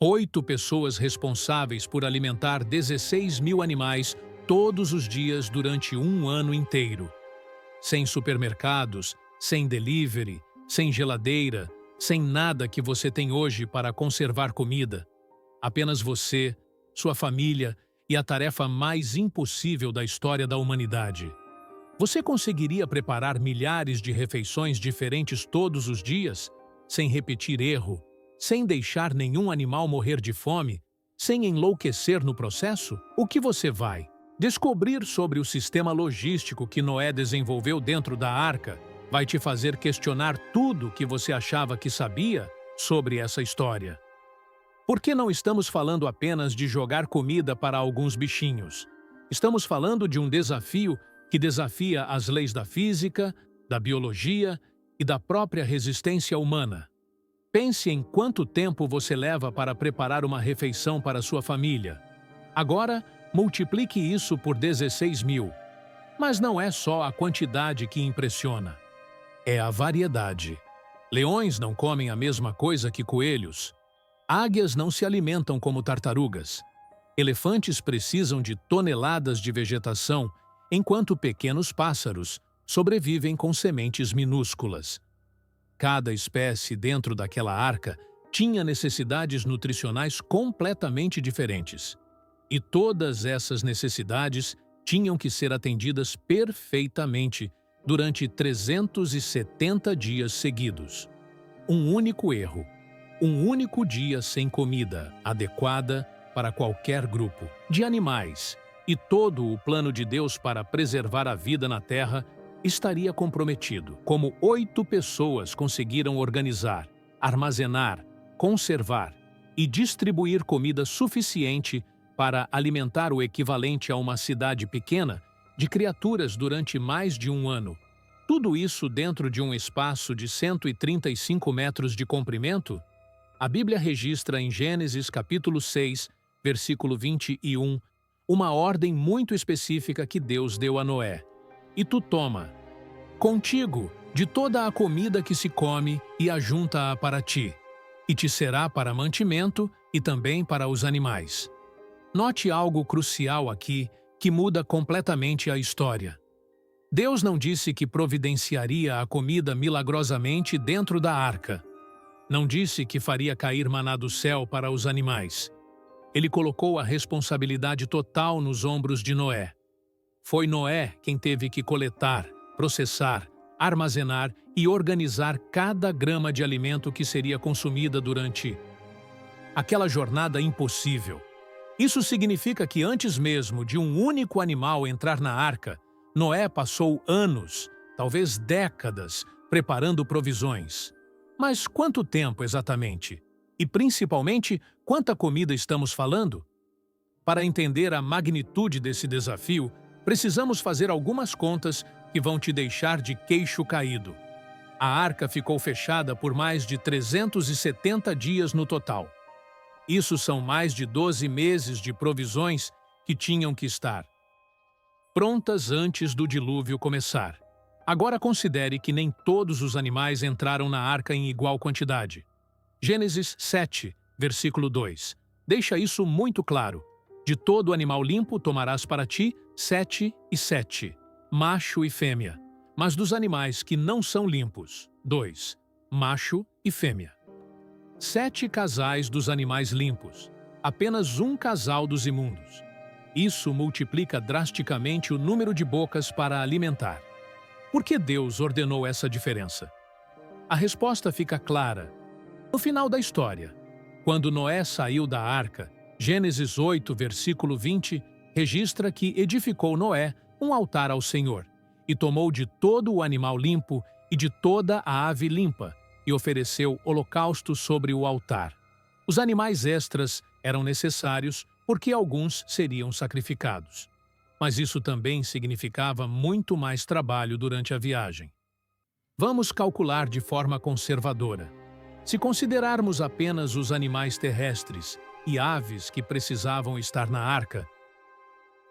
8 pessoas responsáveis por alimentar 16 mil animais todos os dias durante um ano inteiro. Sem supermercados, sem delivery, sem geladeira, sem nada que você tem hoje para conservar comida. Apenas você, sua família e a tarefa mais impossível da história da humanidade. Você conseguiria preparar milhares de refeições diferentes todos os dias, sem repetir erro, sem deixar nenhum animal morrer de fome, sem enlouquecer no processo? O que você vai descobrir sobre o sistema logístico que Noé desenvolveu dentro da arca vai te fazer questionar tudo que você achava que sabia sobre essa história. Por que não estamos falando apenas de jogar comida para alguns bichinhos? Estamos falando de um desafio que desafia as leis da física, da biologia e da própria resistência humana. Pense em quanto tempo você leva para preparar uma refeição para sua família. Agora, multiplique isso por 16 mil. Mas não é só a quantidade que impressiona. É a variedade. Leões não comem a mesma coisa que coelhos. Águias não se alimentam como tartarugas. Elefantes precisam de toneladas de vegetação, enquanto pequenos pássaros sobrevivem com sementes minúsculas. Cada espécie dentro daquela arca tinha necessidades nutricionais completamente diferentes. E todas essas necessidades tinham que ser atendidas perfeitamente durante 370 dias seguidos. Um único erro, um único dia sem comida adequada para qualquer grupo de animais, e todo o plano de Deus para preservar a vida na Terra estaria comprometido. Como 8 pessoas conseguiram organizar, armazenar, conservar e distribuir comida suficiente para alimentar o equivalente a uma cidade pequena de criaturas durante mais de um ano. Tudo isso dentro de um espaço de 135 metros de comprimento? A Bíblia registra em Gênesis capítulo 6, versículo 21, uma ordem muito específica que Deus deu a Noé. E tu toma contigo de toda a comida que se come e ajunta-a para ti, e te será para mantimento e também para os animais. Note algo crucial aqui que muda completamente a história. Deus não disse que providenciaria a comida milagrosamente dentro da arca. Não disse que faria cair maná do céu para os animais. Ele colocou a responsabilidade total nos ombros de Noé. Foi Noé quem teve que coletar, processar, armazenar e organizar cada grama de alimento que seria consumida durante aquela jornada impossível. Isso significa que antes mesmo de um único animal entrar na arca, Noé passou anos, talvez décadas, preparando provisões. Mas quanto tempo exatamente? E principalmente, quanta comida estamos falando? Para entender a magnitude desse desafio, precisamos fazer algumas contas que vão te deixar de queixo caído. A arca ficou fechada por mais de 370 dias no total. Isso são mais de 12 meses de provisões que tinham que estar prontas antes do dilúvio começar. Agora considere que nem todos os animais entraram na arca em igual quantidade. Gênesis 7, versículo 2. Deixa isso muito claro. De todo animal limpo tomarás para ti 7 e 7, macho e fêmea. Mas dos animais que não são limpos, 2, macho e fêmea. 7 casais dos animais limpos, apenas um casal dos imundos. Isso multiplica drasticamente o número de bocas para alimentar. Por que Deus ordenou essa diferença? A resposta fica clara no final da história. Quando Noé saiu da arca, Gênesis 8, versículo 20, registra que edificou Noé um altar ao Senhor, e tomou de todo o animal limpo e de toda a ave limpa, e ofereceu holocausto sobre o altar. Os animais extras eram necessários porque alguns seriam sacrificados. Mas isso também significava muito mais trabalho durante a viagem. Vamos calcular de forma conservadora. Se considerarmos apenas os animais terrestres e aves que precisavam estar na arca,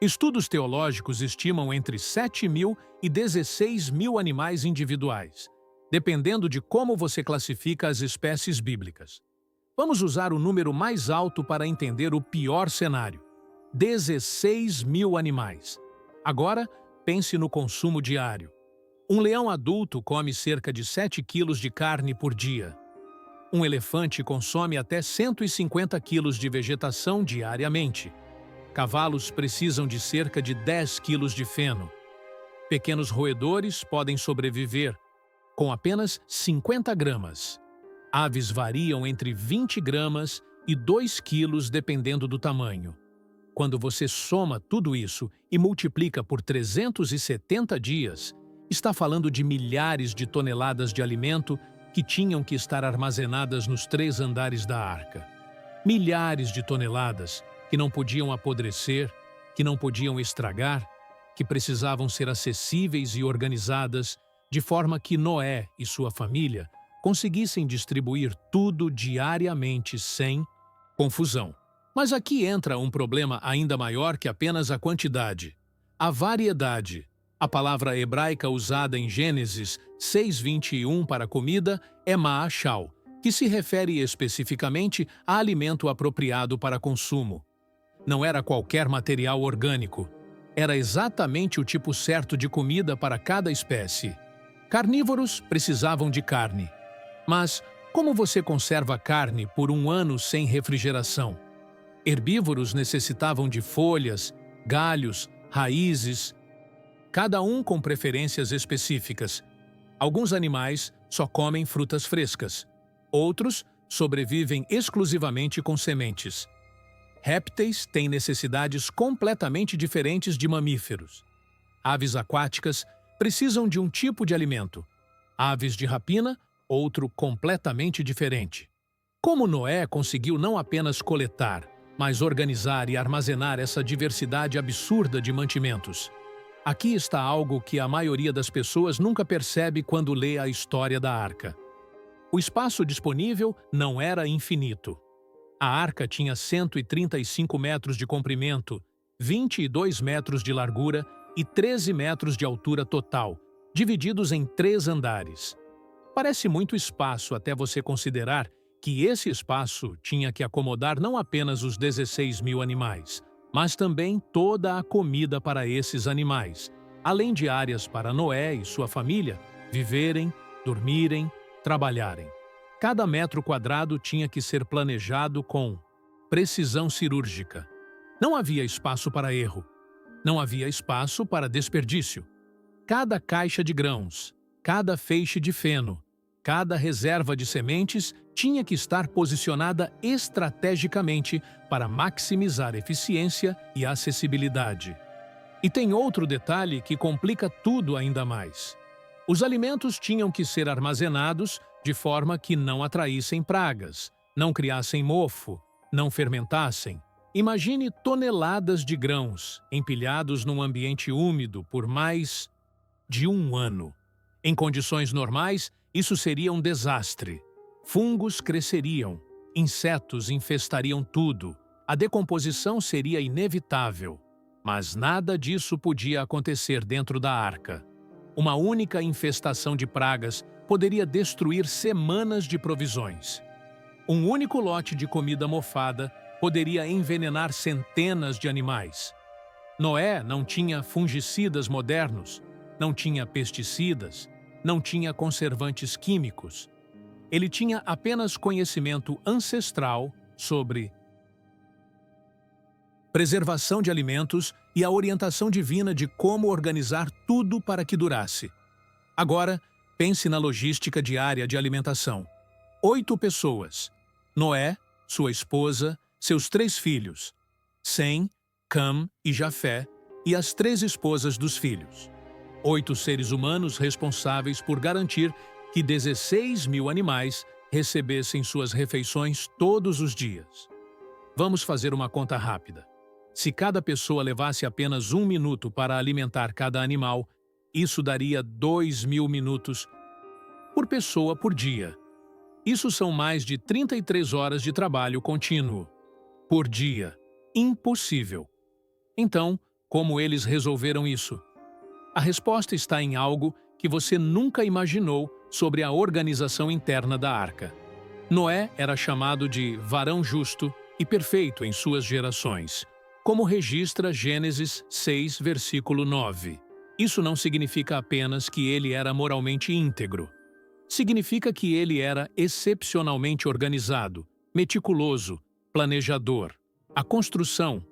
estudos teológicos estimam entre 7 mil e 16 mil animais individuais, dependendo de como você classifica as espécies bíblicas. Vamos usar o número mais alto para entender o pior cenário: 16 mil animais. Agora, pense no consumo diário. Um leão adulto come cerca de 7 quilos de carne por dia. Um elefante consome até 150 quilos de vegetação diariamente. Cavalos precisam de cerca de 10 quilos de feno. Pequenos roedores podem sobreviver com apenas 50 gramas. Aves variam entre 20 gramas e 2 quilos dependendo do tamanho. Quando você soma tudo isso e multiplica por 370 dias, está falando de milhares de toneladas de alimento que tinham que estar armazenadas nos 3 andares da arca. Milhares de toneladas que não podiam apodrecer, que não podiam estragar, que precisavam ser acessíveis e organizadas de forma que Noé e sua família conseguissem distribuir tudo diariamente sem confusão. Mas aqui entra um problema ainda maior que apenas a quantidade: a variedade. A palavra hebraica usada em Gênesis 6:21 para comida é ma'ashal, que se refere especificamente a alimento apropriado para consumo. Não era qualquer material orgânico. Era exatamente o tipo certo de comida para cada espécie. Carnívoros precisavam de carne. Mas como você conserva carne por um ano sem refrigeração? Herbívoros necessitavam de folhas, galhos, raízes, cada um com preferências específicas. Alguns animais só comem frutas frescas. Outros sobrevivem exclusivamente com sementes. Répteis têm necessidades completamente diferentes de mamíferos. Aves aquáticas precisam de um tipo de alimento. Aves de rapina, outro completamente diferente. Como Noé conseguiu não apenas coletar, mas organizar e armazenar essa diversidade absurda de mantimentos? Aqui está algo que a maioria das pessoas nunca percebe quando lê a história da arca. O espaço disponível não era infinito. A arca tinha 135 metros de comprimento, 22 metros de largura e 13 metros de altura total, divididos em 3 andares. Parece muito espaço até você considerar que esse espaço tinha que acomodar não apenas os 16 mil animais, mas também toda a comida para esses animais, além de áreas para Noé e sua família viverem, dormirem, trabalharem. Cada metro quadrado tinha que ser planejado com precisão cirúrgica. Não havia espaço para erro. Não havia espaço para desperdício. Cada caixa de grãos, cada feixe de feno, cada reserva de sementes tinha que estar posicionada estrategicamente para maximizar eficiência e acessibilidade. E tem outro detalhe que complica tudo ainda mais. Os alimentos tinham que ser armazenados de forma que não atraíssem pragas, não criassem mofo, não fermentassem. Imagine toneladas de grãos empilhados num ambiente úmido por mais de um ano. Em condições normais, isso seria um desastre. Fungos cresceriam, insetos infestariam tudo, a decomposição seria inevitável. Mas nada disso podia acontecer dentro da arca. Uma única infestação de pragas poderia destruir semanas de provisões. Um único lote de comida mofada poderia envenenar centenas de animais. Noé não tinha fungicidas modernos, não tinha pesticidas, não tinha conservantes químicos. Ele tinha apenas conhecimento ancestral sobre preservação de alimentos e a orientação divina de como organizar tudo para que durasse. Agora, pense na logística diária de alimentação. 8 pessoas. Noé, sua esposa, seus 3 filhos. Sem, Cam e Jafé, e as 3 esposas dos filhos. 8 seres humanos responsáveis por garantir que 16 mil animais recebessem suas refeições todos os dias. Vamos fazer uma conta rápida. Se cada pessoa levasse apenas 1 minuto para alimentar cada animal, isso daria 2.000 minutos por pessoa por dia. Isso são mais de 33 horas de trabalho contínuo por dia. Impossível. Então, como eles resolveram isso? A resposta está em algo que você nunca imaginou sobre a organização interna da arca. Noé era chamado de varão justo e perfeito em suas gerações, como registra Gênesis 6, versículo 9. Isso não significa apenas que ele era moralmente íntegro. Significa que ele era excepcionalmente organizado, meticuloso, planejador. A construção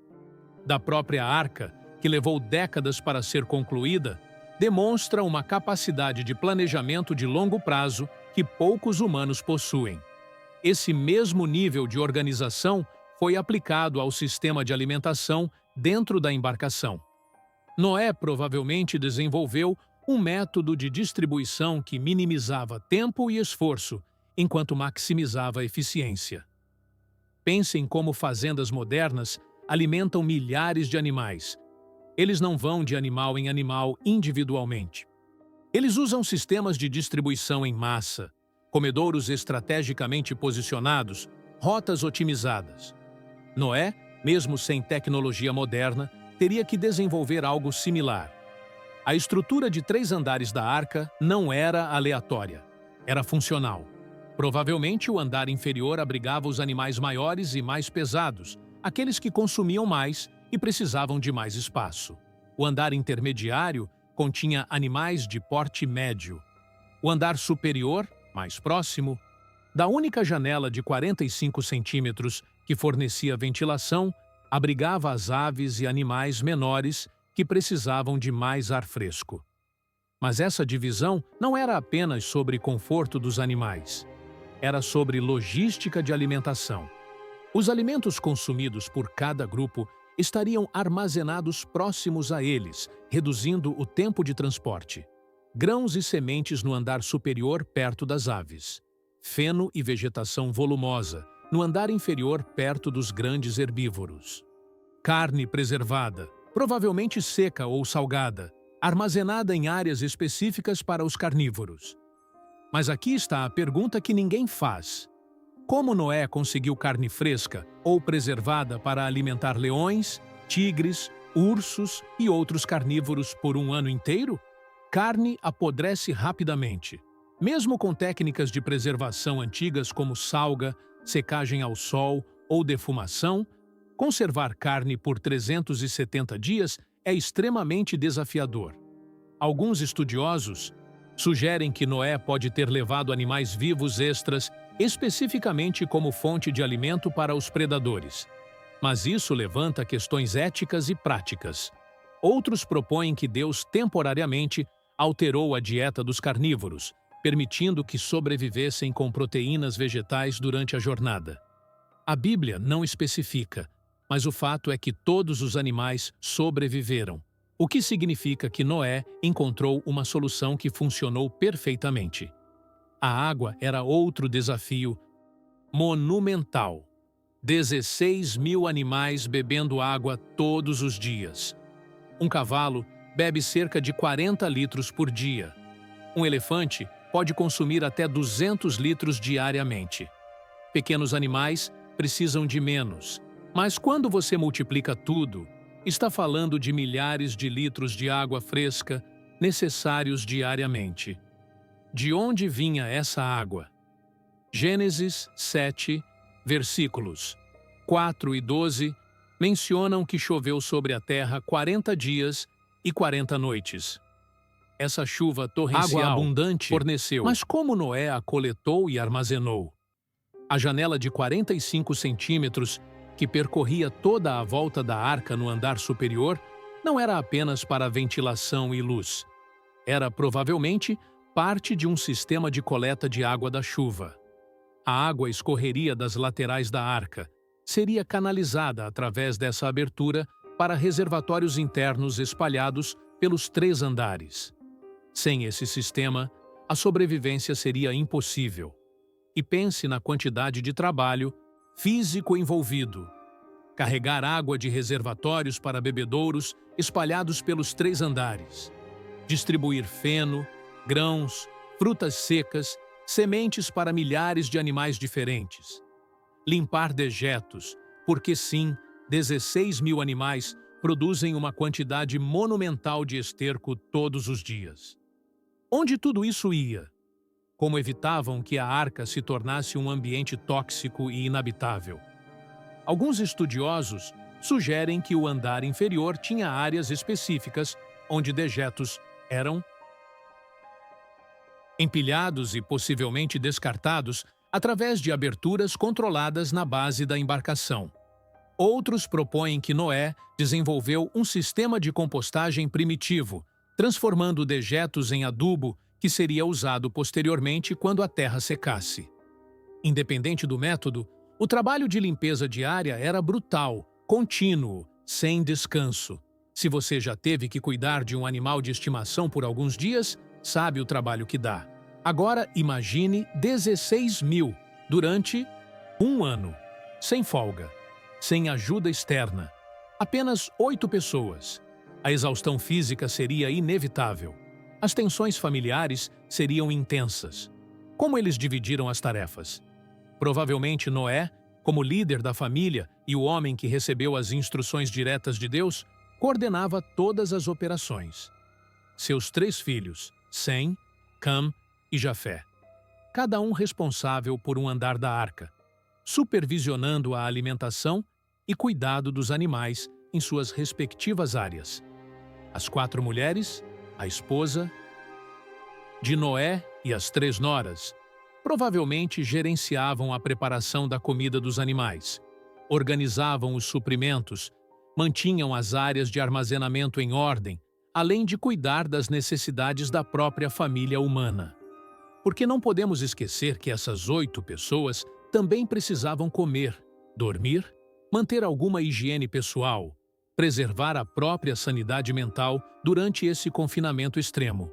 da própria arca, que levou décadas para ser concluída, demonstra uma capacidade de planejamento de longo prazo que poucos humanos possuem. Esse mesmo nível de organização foi aplicado ao sistema de alimentação dentro da embarcação. Noé provavelmente desenvolveu um método de distribuição que minimizava tempo e esforço, enquanto maximizava a eficiência. Pense em como fazendas modernas alimentam milhares de animais. Eles não vão de animal em animal individualmente. Eles usam sistemas de distribuição em massa, comedouros estrategicamente posicionados, rotas otimizadas. Noé, mesmo sem tecnologia moderna, teria que desenvolver algo similar. A estrutura de 3 andares da arca não era aleatória, era funcional. Provavelmente o andar inferior abrigava os animais maiores e mais pesados, aqueles que consumiam mais e precisavam de mais espaço. O andar intermediário continha animais de porte médio. O andar superior, mais próximo, da única janela de 45 centímetros que fornecia ventilação, abrigava as aves e animais menores que precisavam de mais ar fresco. Mas essa divisão não era apenas sobre conforto dos animais. Era sobre logística de alimentação. Os alimentos consumidos por cada grupo estariam armazenados próximos a eles, reduzindo o tempo de transporte. Grãos e sementes no andar superior perto das aves. Feno e vegetação volumosa no andar inferior perto dos grandes herbívoros. Carne preservada, provavelmente seca ou salgada, armazenada em áreas específicas para os carnívoros. Mas aqui está a pergunta que ninguém faz. Como Noé conseguiu carne fresca ou preservada para alimentar leões, tigres, ursos e outros carnívoros por um ano inteiro? Carne apodrece rapidamente. Mesmo com técnicas de preservação antigas como salga, secagem ao sol ou defumação, conservar carne por 370 dias é extremamente desafiador. Alguns estudiosos sugerem que Noé pode ter levado animais vivos extras especificamente como fonte de alimento para os predadores. Mas isso levanta questões éticas e práticas. Outros propõem que Deus temporariamente alterou a dieta dos carnívoros, permitindo que sobrevivessem com proteínas vegetais durante a jornada. A Bíblia não especifica, mas o fato é que todos os animais sobreviveram, o que significa que Noé encontrou uma solução que funcionou perfeitamente. A água era outro desafio monumental. 16 mil animais bebendo água todos os dias. Um cavalo bebe cerca de 40 litros por dia. Um elefante pode consumir até 200 litros diariamente. Pequenos animais precisam de menos, mas quando você multiplica tudo, está falando de milhares de litros de água fresca necessários diariamente. De onde vinha essa água? Gênesis 7, versículos 4 e 12 mencionam que choveu sobre a terra 40 dias e 40 noites. Essa chuva torrencial água abundante forneceu. Mas como Noé a coletou e armazenou? A janela de 45 centímetros, que percorria toda a volta da arca no andar superior, não era apenas para ventilação e luz. Era provavelmente parte de um sistema de coleta de água da chuva. A água escorreria das laterais da arca, seria canalizada através dessa abertura para reservatórios internos espalhados pelos 3 andares. Sem esse sistema, a sobrevivência seria impossível. E pense na quantidade de trabalho físico envolvido. Carregar água de reservatórios para bebedouros espalhados pelos 3 andares. Distribuir feno, grãos, frutas secas, sementes para milhares de animais diferentes. Limpar dejetos, porque sim, 16 mil animais produzem uma quantidade monumental de esterco todos os dias. Onde tudo isso ia? como evitavam que a arca se tornasse um ambiente tóxico e inabitável. Alguns estudiosos sugerem que o andar inferior tinha áreas específicas onde dejetos eram empilhados e possivelmente descartados através de aberturas controladas na base da embarcação. Outros propõem que Noé desenvolveu um sistema de compostagem primitivo, transformando dejetos em adubo que seria usado posteriormente quando a terra secasse. Independente do método, o trabalho de limpeza diária era brutal, contínuo, sem descanso. Se você já teve que cuidar de um animal de estimação por alguns dias, sabe o trabalho que dá. Agora imagine 16.000 durante um ano, sem folga, sem ajuda externa. Apenas 8 pessoas. A exaustão física seria inevitável. As tensões familiares seriam intensas. Como eles dividiram as tarefas? Provavelmente Noé, como líder da família e o homem que recebeu as instruções diretas de Deus, coordenava todas as operações. Seus 3 filhos, Sem, Cam e Jafé, cada um responsável por um andar da arca, supervisionando a alimentação e cuidado dos animais em suas respectivas áreas. As 4 mulheres, a esposa de Noé e as 3 noras, provavelmente gerenciavam a preparação da comida dos animais, organizavam os suprimentos, mantinham as áreas de armazenamento em ordem, além de cuidar das necessidades da própria família humana. Porque não podemos esquecer que essas 8 pessoas também precisavam comer, dormir, manter alguma higiene pessoal, preservar a própria sanidade mental durante esse confinamento extremo.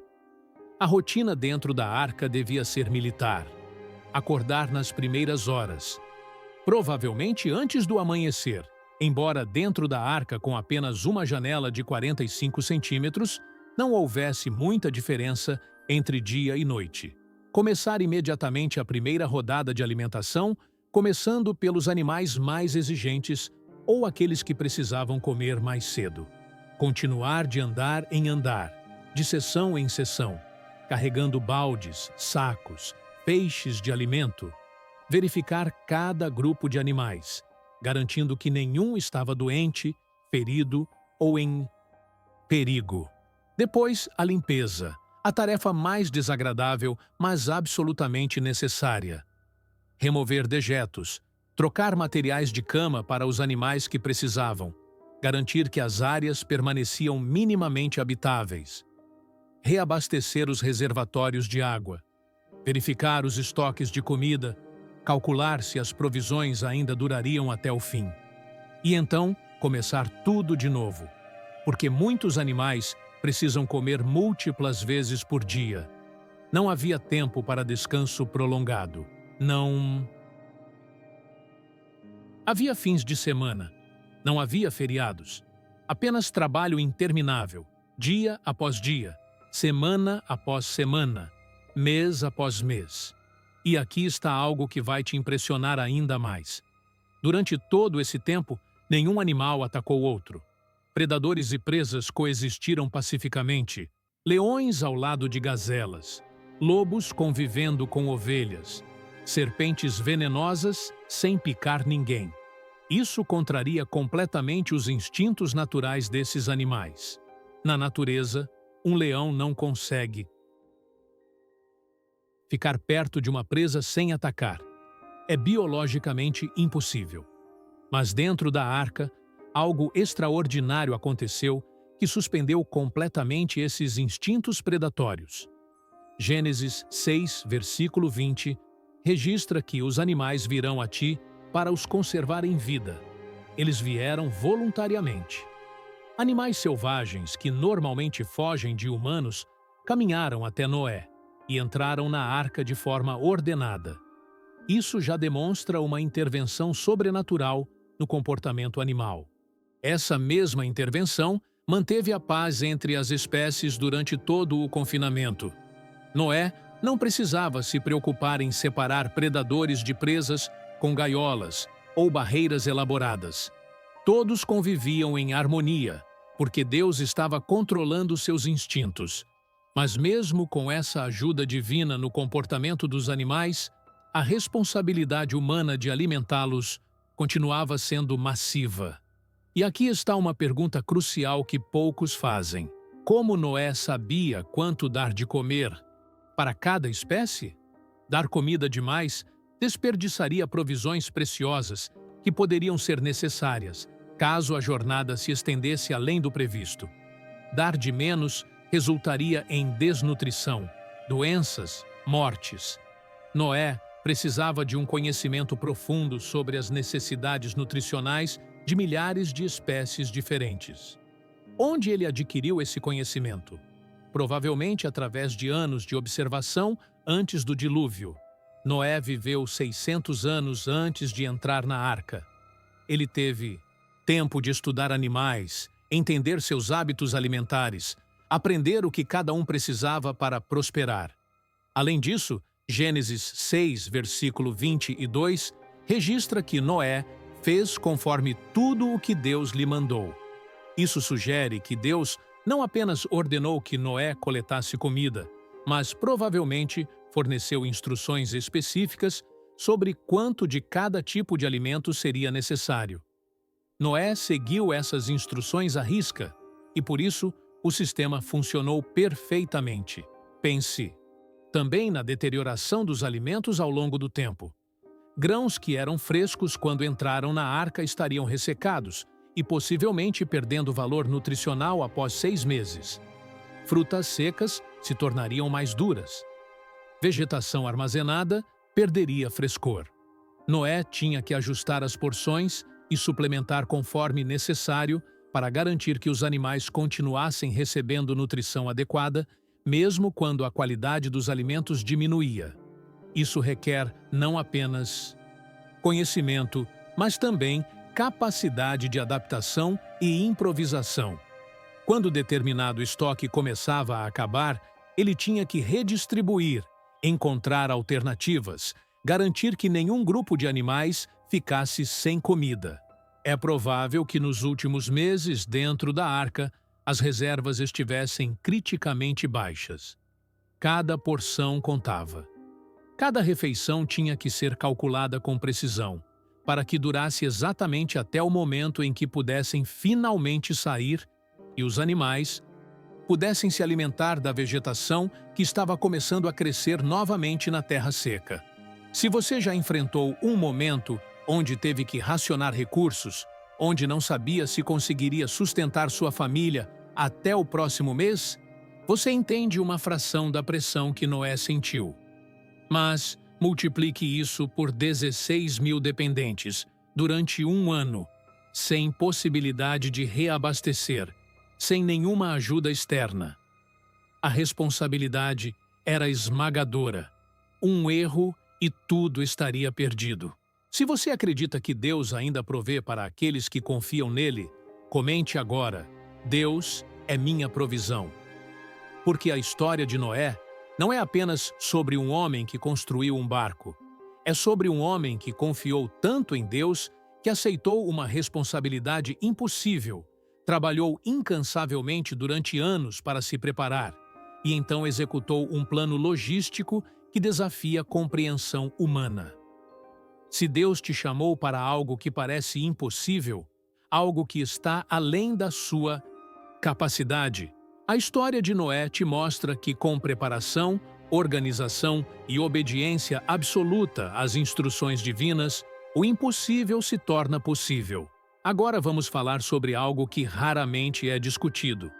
A rotina dentro da arca devia ser militar. Acordar nas primeiras horas, provavelmente antes do amanhecer, embora dentro da arca com apenas uma janela de 45 centímetros, não houvesse muita diferença entre dia e noite. Começar imediatamente a primeira rodada de alimentação, começando pelos animais mais exigentes ou aqueles que precisavam comer mais cedo. Continuar de andar em andar, de seção em seção, carregando baldes, sacos, peixes de alimento, verificar cada grupo de animais, garantindo que nenhum estava doente, ferido ou em perigo. Depois, a limpeza, a tarefa mais desagradável, mas absolutamente necessária. Remover dejetos, trocar materiais de cama para os animais que precisavam, garantir que as áreas permaneciam minimamente habitáveis, reabastecer os reservatórios de água, verificar os estoques de comida, calcular se as provisões ainda durariam até o fim. E então, começar tudo de novo, porque muitos animais precisam comer múltiplas vezes por dia. Não havia tempo para descanso prolongado. Não havia fins de semana. Não havia feriados. Apenas trabalho interminável, dia após dia, semana após semana, mês após mês. E aqui está algo que vai te impressionar ainda mais. Durante todo esse tempo, nenhum animal atacou outro. Predadores e presas coexistiram pacificamente. Leões ao lado de gazelas, lobos convivendo com ovelhas, serpentes venenosas sem picar ninguém. Isso contraria completamente os instintos naturais desses animais. Na natureza, um leão não consegue ficar perto de uma presa sem atacar. É biologicamente impossível. Mas dentro da arca, algo extraordinário aconteceu que suspendeu completamente esses instintos predatórios. Gênesis 6, versículo 20, registra que os animais virão a ti para os conservar em vida. Eles vieram voluntariamente. Animais selvagens que normalmente fogem de humanos caminharam até Noé e entraram na arca de forma ordenada. Isso já demonstra uma intervenção sobrenatural no comportamento animal. Essa mesma intervenção manteve a paz entre as espécies durante todo o confinamento. Noé não precisava se preocupar em separar predadores de presas com gaiolas ou barreiras elaboradas. Todos conviviam em harmonia, porque Deus estava controlando seus instintos. Mas mesmo com essa ajuda divina no comportamento dos animais, a responsabilidade humana de alimentá-los continuava sendo massiva. E aqui está uma pergunta crucial que poucos fazem. Como Noé sabia quanto dar de comer para cada espécie? Dar comida demais desperdiçaria provisões preciosas que poderiam ser necessárias, caso a jornada se estendesse além do previsto. Dar de menos resultaria em desnutrição, doenças, mortes. Noé precisava de um conhecimento profundo sobre as necessidades nutricionais de milhares de espécies diferentes. Onde ele adquiriu esse conhecimento? Provavelmente através de anos de observação antes do dilúvio. Noé viveu 600 anos antes de entrar na arca. Ele teve tempo de estudar animais, entender seus hábitos alimentares, aprender o que cada um precisava para prosperar. Além disso, Gênesis 6, versículo 22, registra que Noé fez conforme tudo o que Deus lhe mandou. Isso sugere que Deus não apenas ordenou que Noé coletasse comida, mas provavelmente forneceu instruções específicas sobre quanto de cada tipo de alimento seria necessário. Noé seguiu essas instruções à risca e, por isso, o sistema funcionou perfeitamente. Pense também na deterioração dos alimentos ao longo do tempo. Grãos que eram frescos quando entraram na arca estariam ressecados e possivelmente perdendo valor nutricional após 6 meses. Frutas secas se tornariam mais duras. Vegetação armazenada perderia frescor. Noé tinha que ajustar as porções e suplementar conforme necessário para garantir que os animais continuassem recebendo nutrição adequada, mesmo quando a qualidade dos alimentos diminuía. Isso requer não apenas conhecimento, mas também capacidade de adaptação e improvisação. Quando determinado estoque começava a acabar, ele tinha que redistribuir, encontrar alternativas, garantir que nenhum grupo de animais ficasse sem comida. É provável que nos últimos meses, dentro da arca, as reservas estivessem criticamente baixas. Cada porção contava. Cada refeição tinha que ser calculada com precisão, para que durasse exatamente até o momento em que pudessem finalmente sair e os animais pudessem se alimentar da vegetação que estava começando a crescer novamente na terra seca. Se você já enfrentou um momento onde teve que racionar recursos, onde não sabia se conseguiria sustentar sua família até o próximo mês, você entende uma fração da pressão que Noé sentiu. Mas multiplique isso por 16 mil dependentes durante um ano, sem possibilidade de reabastecer, sem nenhuma ajuda externa. A responsabilidade era esmagadora. Um erro e tudo estaria perdido. Se você acredita que Deus ainda provê para aqueles que confiam nele, comente agora: Deus é minha provisão. Porque a história de Noé não é apenas sobre um homem que construiu um barco. É sobre um homem que confiou tanto em Deus que aceitou uma responsabilidade impossível, trabalhou incansavelmente durante anos para se preparar e então executou um plano logístico que desafia a compreensão humana. Se Deus te chamou para algo que parece impossível, algo que está além da sua capacidade, a história de Noé te mostra que com preparação, organização e obediência absoluta às instruções divinas, o impossível se torna possível. Agora vamos falar sobre algo que raramente é discutido: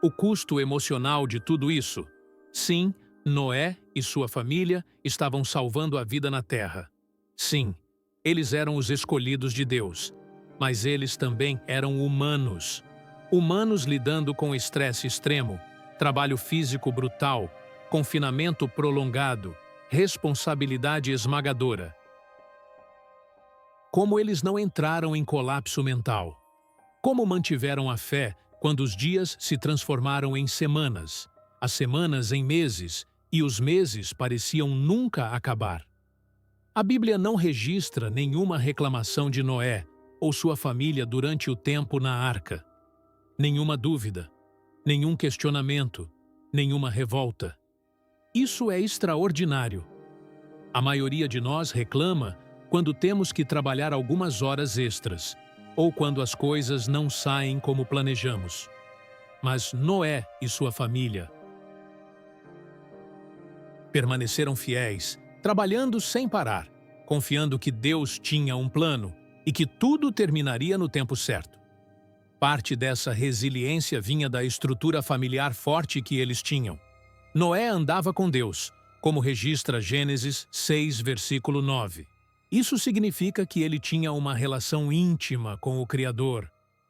o custo emocional de tudo isso. Sim, Noé e sua família estavam salvando a vida na terra. Sim, eles eram os escolhidos de Deus, mas eles também eram humanos. Humanos lidando com estresse extremo, trabalho físico brutal, confinamento prolongado, responsabilidade esmagadora. Como eles não entraram em colapso mental? Como mantiveram a fé quando os dias se transformaram em semanas, as semanas em meses e os meses pareciam nunca acabar? A Bíblia não registra nenhuma reclamação de Noé ou sua família durante o tempo na arca. Nenhuma dúvida, nenhum questionamento, nenhuma revolta. Isso é extraordinário. A maioria de nós reclama quando temos que trabalhar algumas horas extras, ou quando as coisas não saem como planejamos. Mas Noé e sua família permaneceram fiéis, trabalhando sem parar, confiando que Deus tinha um plano e que tudo terminaria no tempo certo. Parte dessa resiliência vinha da estrutura familiar forte que eles tinham. Noé andava com Deus, como registra Gênesis 6, versículo 9. Isso significa que ele tinha uma relação íntima com o Criador,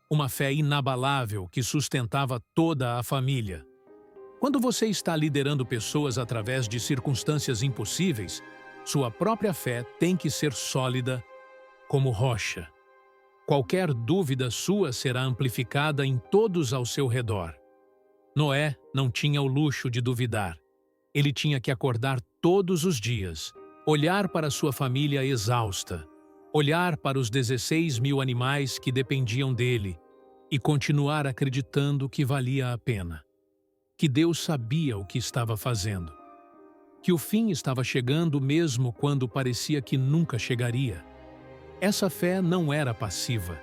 uma fé inabalável que sustentava toda a família. Quando você está liderando pessoas através de circunstâncias impossíveis, sua própria fé tem que ser sólida como rocha. Qualquer dúvida sua será amplificada em todos ao seu redor. Noé não tinha o luxo de duvidar. Ele tinha que acordar todos os dias, olhar para sua família exausta, olhar para os 16.000 animais que dependiam dele e continuar acreditando que valia a pena. Que Deus sabia o que estava fazendo. Que o fim estava chegando mesmo quando parecia que nunca chegaria. Essa fé não era passiva,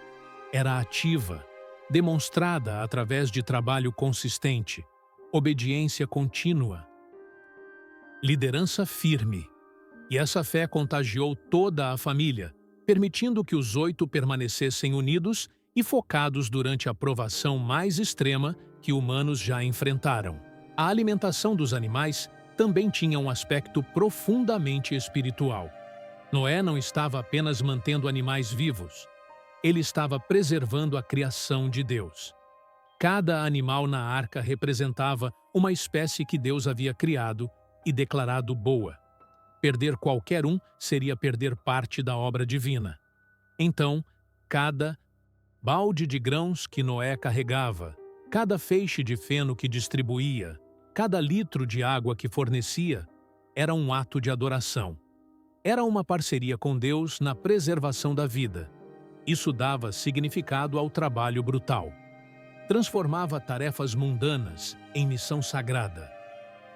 era ativa, demonstrada através de trabalho consistente, obediência contínua, liderança firme. E essa fé contagiou toda a família, permitindo que os 8 permanecessem unidos e focados durante a provação mais extrema que humanos já enfrentaram. A alimentação dos animais também tinha um aspecto profundamente espiritual. Noé não estava apenas mantendo animais vivos, ele estava preservando a criação de Deus. Cada animal na arca representava uma espécie que Deus havia criado e declarado boa. Perder qualquer um seria perder parte da obra divina. Então, cada balde de grãos que Noé carregava, cada feixe de feno que distribuía, cada litro de água que fornecia, era um ato de adoração. Era uma parceria com Deus na preservação da vida. Isso dava significado ao trabalho brutal. Transformava tarefas mundanas em missão sagrada.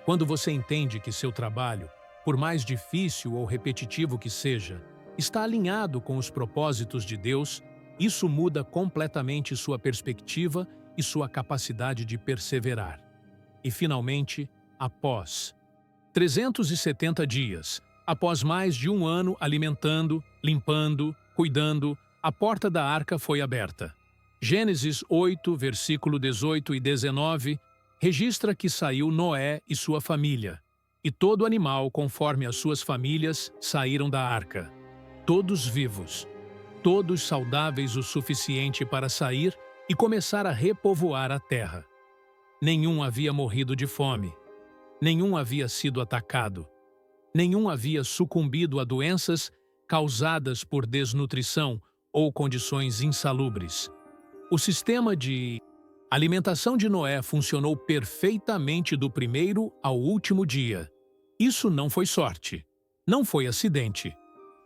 Quando você entende que seu trabalho, por mais difícil ou repetitivo que seja, está alinhado com os propósitos de Deus, isso muda completamente sua perspectiva e sua capacidade de perseverar. E, finalmente, após 370 dias, após mais de um ano alimentando, limpando, cuidando, a porta da arca foi aberta. Gênesis 8, versículo 18 e 19, registra que saiu Noé e sua família, e todo animal conforme as suas famílias saíram da arca. Todos vivos, todos saudáveis o suficiente para sair e começar a repovoar a terra. Nenhum havia morrido de fome, nenhum havia sido atacado, nenhum havia sucumbido a doenças causadas por desnutrição ou condições insalubres. O sistema de alimentação de Noé funcionou perfeitamente do primeiro ao último dia. Isso não foi sorte, não foi acidente.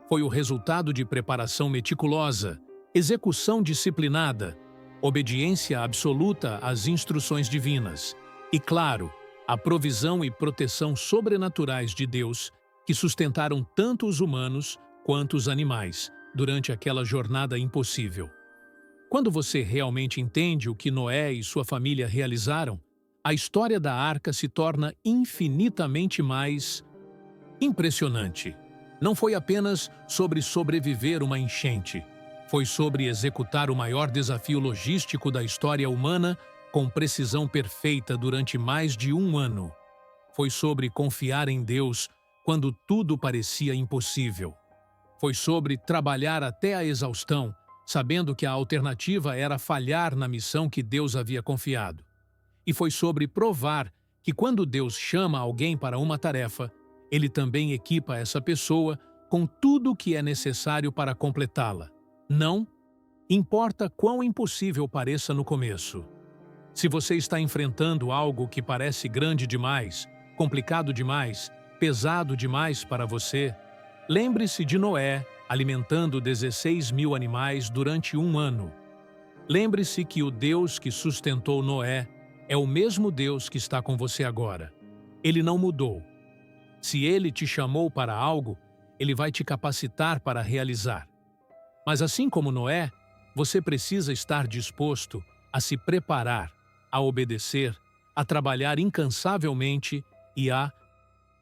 Foi o resultado de preparação meticulosa, execução disciplinada, obediência absoluta às instruções divinas e, claro, a provisão e proteção sobrenaturais de Deus que sustentaram tanto os humanos quanto os animais durante aquela jornada impossível. Quando você realmente entende o que Noé e sua família realizaram, a história da arca se torna infinitamente mais impressionante. Não foi apenas sobre sobreviver uma enchente, foi sobre executar o maior desafio logístico da história humana com precisão perfeita durante mais de um ano. Foi sobre confiar em Deus quando tudo parecia impossível. Foi sobre trabalhar até a exaustão, sabendo que a alternativa era falhar na missão que Deus havia confiado. E foi sobre provar que quando Deus chama alguém para uma tarefa, Ele também equipa essa pessoa com tudo o que é necessário para completá-la. Não importa quão impossível pareça no começo. Se você está enfrentando algo que parece grande demais, complicado demais, pesado demais para você, lembre-se de Noé alimentando 16.000 animais durante um ano. Lembre-se que o Deus que sustentou Noé É o mesmo Deus que está com você agora. Ele não mudou. Se Ele te chamou para algo, Ele vai te capacitar para realizar. Mas assim como Noé, você precisa estar disposto a se preparar, a obedecer, a trabalhar incansavelmente e a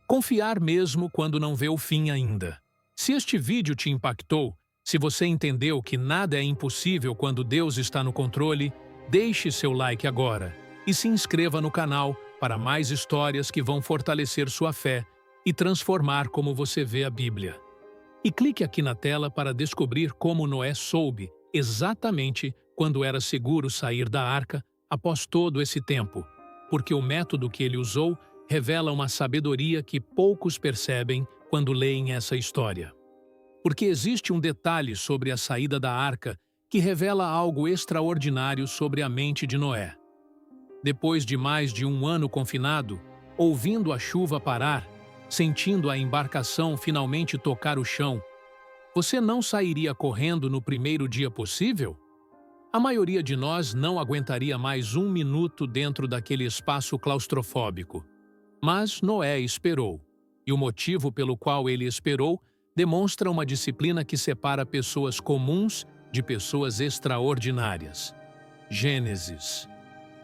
confiar mesmo quando não vê o fim ainda. Se este vídeo te impactou, se você entendeu que nada é impossível quando Deus está no controle, deixe seu like agora e se inscreva no canal para mais histórias que vão fortalecer sua fé e transformar como você vê a Bíblia. E clique aqui na tela para descobrir como Noé soube exatamente quando era seguro sair da arca após todo esse tempo, porque o método que ele usou revela uma sabedoria que poucos percebem quando leem essa história. Porque existe um detalhe sobre a saída da arca que revela algo extraordinário sobre a mente de Noé. Depois de mais de um ano confinado, ouvindo a chuva parar, sentindo a embarcação finalmente tocar o chão, você não sairia correndo no primeiro dia possível? A maioria de nós não aguentaria mais um minuto dentro daquele espaço claustrofóbico. Mas Noé esperou, e o motivo pelo qual ele esperou demonstra uma disciplina que separa pessoas comuns de pessoas extraordinárias. Gênesis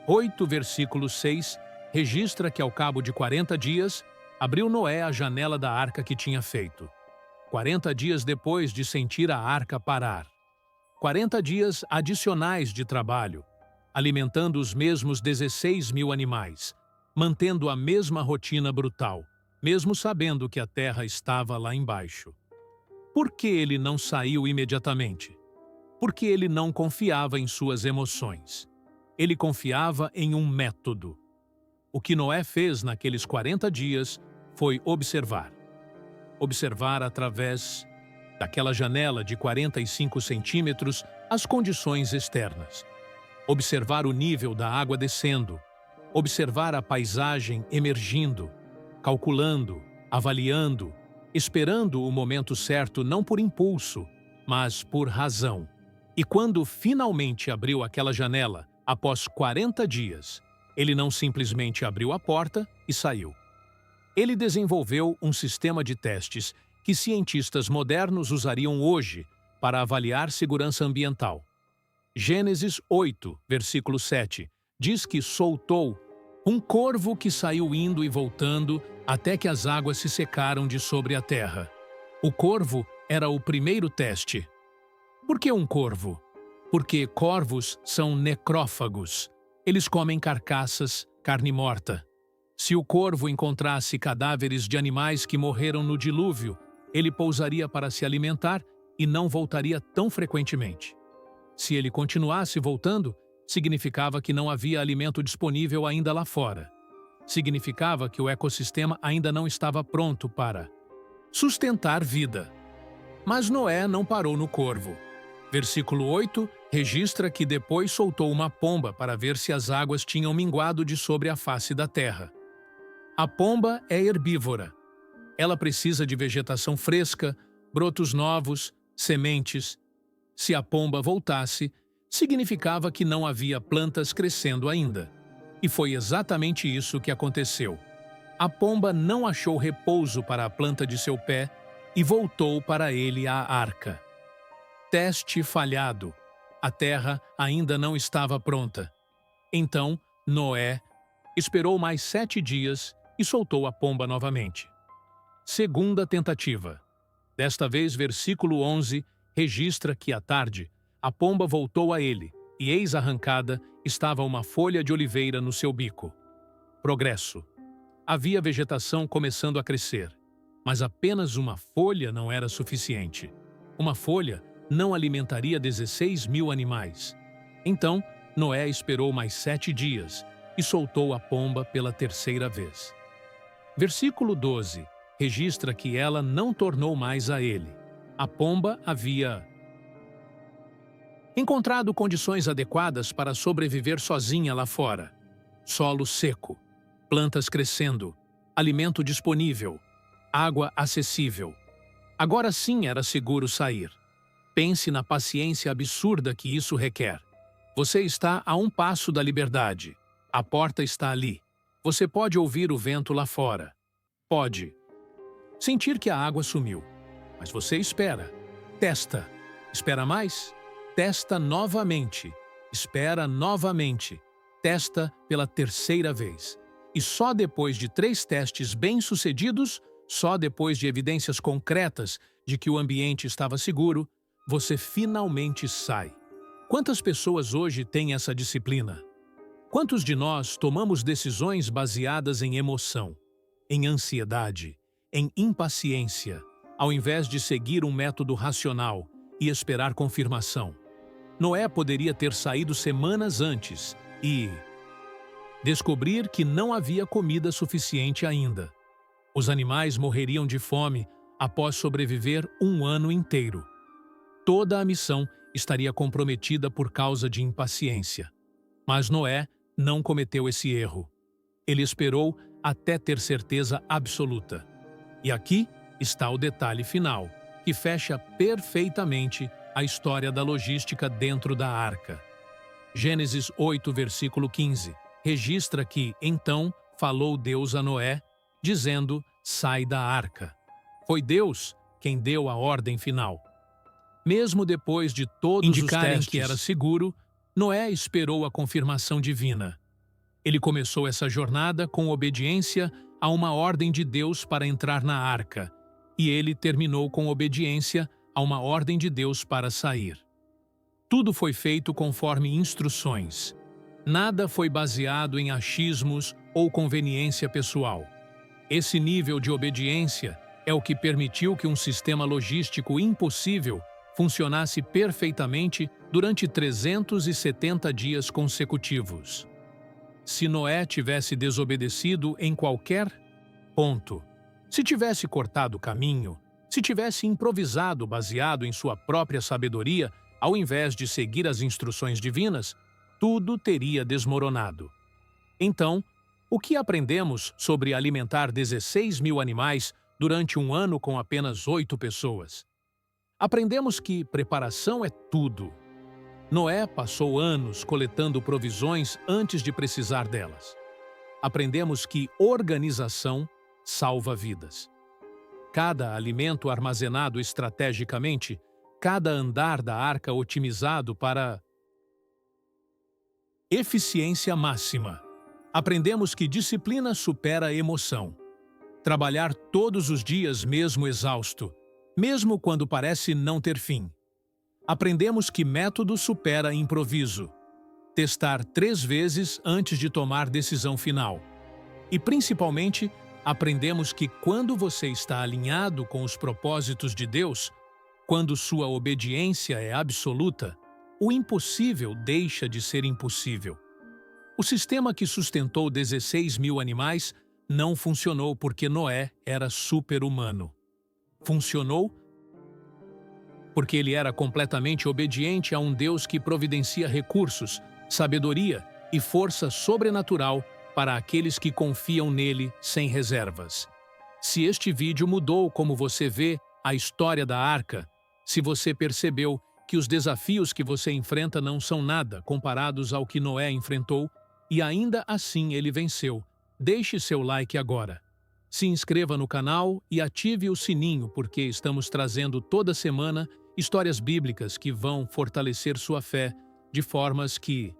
8, versículo 6, registra que ao cabo de 40 dias, abriu Noé a janela da arca que tinha feito. 40 dias depois de sentir a arca parar. 40 dias adicionais de trabalho, alimentando os mesmos 16 mil animais, mantendo a mesma rotina brutal, mesmo sabendo que a terra estava lá embaixo. Por que ele não saiu imediatamente? Porque ele não confiava em suas emoções. Ele confiava em um método. O que Noé fez naqueles 40 dias foi observar. Observar através daquela janela de 45 centímetros as condições externas. Observar o nível da água descendo. Observar a paisagem emergindo, calculando, avaliando, esperando o momento certo não por impulso, mas por razão. E quando finalmente abriu aquela janela, após 40 dias, ele não simplesmente abriu a porta e saiu. Ele desenvolveu um sistema de testes que cientistas modernos usariam hoje para avaliar segurança ambiental. Gênesis 8, versículo 7, diz que soltou um corvo que saiu indo e voltando até que as águas se secaram de sobre a terra. O corvo era o primeiro teste. Por que um corvo? Porque corvos são necrófagos. Eles comem carcaças, carne morta. Se o corvo encontrasse cadáveres de animais que morreram no dilúvio, ele pousaria para se alimentar e não voltaria tão frequentemente. Se ele continuasse voltando, significava que não havia alimento disponível ainda lá fora. Significava que o ecossistema ainda não estava pronto para sustentar vida. Mas Noé não parou no corvo. Versículo 8 registra que depois soltou uma pomba para ver se as águas tinham minguado de sobre a face da terra. A pomba é herbívora. Ela precisa de vegetação fresca, brotos novos, sementes. Se a pomba voltasse, significava que não havia plantas crescendo ainda. E foi exatamente isso que aconteceu. A pomba não achou repouso para a planta de seu pé e voltou para ele à arca. Teste falhado. A terra ainda não estava pronta. Então, Noé esperou mais 7 dias e soltou a pomba novamente. Segunda tentativa. Desta vez, versículo 11 registra que à tarde, a pomba voltou a ele, e eis arrancada estava uma folha de oliveira no seu bico. Progresso. Havia vegetação começando a crescer, mas apenas uma folha não era suficiente. Uma folha não alimentaria 16 mil animais. Então, Noé esperou mais 7 dias e soltou a pomba pela terceira vez. Versículo 12 registra que ela não tornou mais a ele. A pomba havia encontrado condições adequadas para sobreviver sozinha lá fora. Solo seco, plantas crescendo, alimento disponível, água acessível. Agora sim era seguro sair. Pense na paciência absurda que isso requer. Você está a um passo da liberdade. A porta está ali. Você pode ouvir o vento lá fora. Pode sentir que a água sumiu. Mas você espera. Testa. Espera mais? Testa novamente. Espera novamente. Testa pela terceira vez. E só depois de 3 testes bem-sucedidos, só depois de evidências concretas de que o ambiente estava seguro, você finalmente sai. Quantas pessoas hoje têm essa disciplina? Quantos de nós tomamos decisões baseadas em emoção, em ansiedade, em impaciência, ao invés de seguir um método racional e esperar confirmação? Noé poderia ter saído semanas antes e descobrir que não havia comida suficiente ainda. Os animais morreriam de fome após sobreviver 1 ano inteiro. Toda a missão estaria comprometida por causa de impaciência. Mas Noé não cometeu esse erro. Ele esperou até ter certeza absoluta. E aqui está o detalhe final, que fecha perfeitamente a história da logística dentro da arca. Gênesis 8, versículo 15, registra que, então, falou Deus a Noé, dizendo, sai da arca. Foi Deus quem deu a ordem final. Mesmo depois de todos indicarem os testes que era seguro, Noé esperou a confirmação divina. Ele começou essa jornada com obediência a uma ordem de Deus para entrar na arca, e ele terminou com obediência a uma ordem de Deus para sair. Tudo foi feito conforme instruções. Nada foi baseado em achismos ou conveniência pessoal. Esse nível de obediência é o que permitiu que um sistema logístico impossível funcionasse perfeitamente durante 370 dias consecutivos. Se Noé tivesse desobedecido em qualquer ponto, se tivesse cortado o caminho, se tivesse improvisado baseado em sua própria sabedoria, ao invés de seguir as instruções divinas, tudo teria desmoronado. Então, o que aprendemos sobre alimentar 16.000 animais durante 1 ano com apenas 8 pessoas? Aprendemos que preparação é tudo. Noé passou anos coletando provisões antes de precisar delas. Aprendemos que organização salva vidas. Cada alimento armazenado estrategicamente, cada andar da arca otimizado para eficiência máxima. Aprendemos que disciplina supera emoção. Trabalhar todos os dias mesmo exausto, mesmo quando parece não ter fim. Aprendemos que método supera improviso. Testar 3 vezes antes de tomar decisão final. E, principalmente, aprendemos que quando você está alinhado com os propósitos de Deus, quando sua obediência é absoluta, o impossível deixa de ser impossível. O sistema que sustentou 16.000 animais não funcionou porque Noé era super-humano. Funcionou porque ele era completamente obediente a um Deus que providencia recursos, sabedoria e força sobrenatural para aqueles que confiam nele sem reservas. Se este vídeo mudou como você vê a história da arca, se você percebeu que os desafios que você enfrenta não são nada comparados ao que Noé enfrentou, e ainda assim ele venceu, deixe seu like agora. Se inscreva no canal e ative o sininho porque estamos trazendo toda semana histórias bíblicas que vão fortalecer sua fé de formas que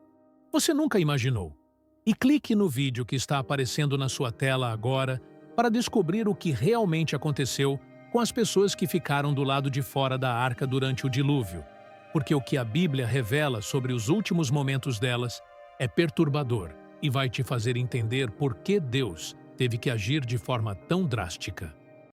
você nunca imaginou. E clique no vídeo que está aparecendo na sua tela agora para descobrir o que realmente aconteceu com as pessoas que ficaram do lado de fora da arca durante o dilúvio, porque o que a Bíblia revela sobre os últimos momentos delas é perturbador e vai te fazer entender por que Deus teve que agir de forma tão drástica.